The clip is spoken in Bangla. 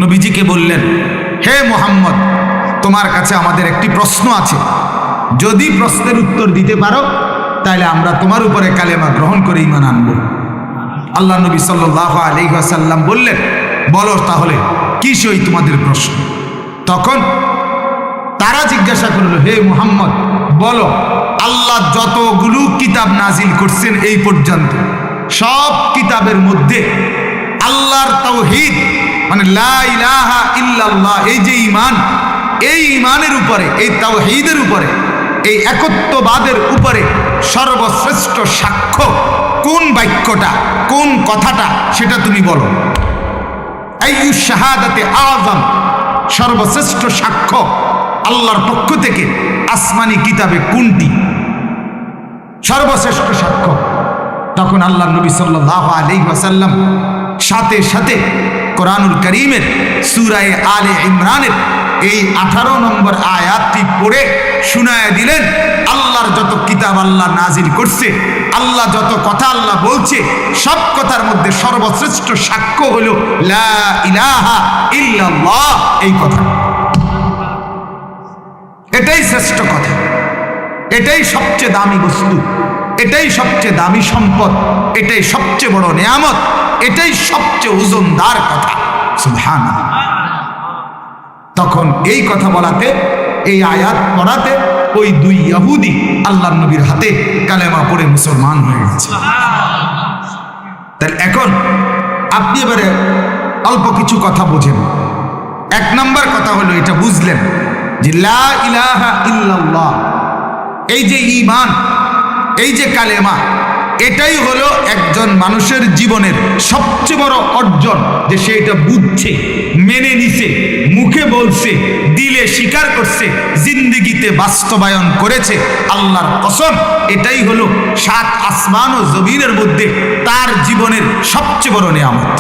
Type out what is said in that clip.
নবীজিকে বললেন, হে মুহাম্মদ, তোমার কাছে আমাদের একটি প্রশ্ন আছে, যদি প্রশ্নের উত্তর দিতে পারো তাহলে আমরা তোমার উপরে কালেমা গ্রহণ করে ঈমান আনবো। আল্লাহ নবী সাল্লাল্লাহু আলাইহি ওয়াসাল্লাম বললেন, বলো তাহলে কি সেই তোমাদের প্রশ্ন। তখন তারা জিজ্ঞাসা করল, হে মুহাম্মদ, বলো আল্লাহ যতগুলো কিতাব নাজিল করছেন এই পর্যন্ত সব কিতাবের মধ্যে আল্লাহর তাওহীদ মানে লা ইলাহা ইল্লাল্লাহ এই যে ঈমান, এই ঈমানের উপরে, এই তাওহীদের উপরে, এই একত্ববাদের উপরে সর্বশ্রেষ্ঠ সাক্ষ্য কোন বাক্যটা, কোন কথাটা, সেটা তুমি বলো। আইয়ু শাহাদাতে আযম, সর্বশ্রেষ্ঠ সাক্ষ্য আল্লাহর পক্ষ থেকে আসমানি কিতাবে কোনটি সর্বশ্রেষ্ঠ সাক্ষ্য? তখন আল্লাহ নবী সাল্লাল্লাহু আলাইহি ওয়াসাল্লাম সাথে সাথে কোরআনুল কারীমের সূরা আলে ইমরানের এই 18 নম্বর আয়াতটি পড়ে শুনায় দিলেন, আল্লাহর যত কিতাব আল্লাহ নাজিল করছে, আল্লাহ যত কথা আল্লাহ বলছে, সব কথার মধ্যে সর্বশ্রেষ্ঠ সাক্ষ্য হলো লা ইলাহা ইল্লাল্লাহ এই কথা। এটাই শ্রেষ্ঠ কথা, এটাই সবচেয়ে দামি বস্তু, এটাই সবচেয়ে দামি সম্পদ, এটাই সবচেয়ে বড় নিয়ামত, এটাই সবচেয়ে ওজনদার কথা। সুবহানাল্লাহ। তখন এই কথা বলাতে, এই আয়াত পড়াতে ওই দুই ইহুদি আল্লাহর নবীর হাতে কালেমা পড়ে মুসলমান হয়ে গেছে। তাহলে এখন আপনি এবারে অল্প কিছু কথা বোঝেন। এক নম্বর কথা হলো, এটা বুঝলেন যে লা ইলাহা ইল্লাল্লাহ এই যে ঈমান, এই যে কালেমা, এটাই হলো একজন মানুষের জীবনের সবচেয়ে বড় অর্জন, যে সে এটা বুঝছে, মেনে নিছে, মুখে বলছে, দিলে স্বীকার করছে, জিন্দেগিতে বাস্তবায়ন করেছে। আল্লাহর কসম, এটাই হলো 7 আসমান ও জমিনের মধ্যে তার জীবনের সবচেয়ে বড় নিয়ামত।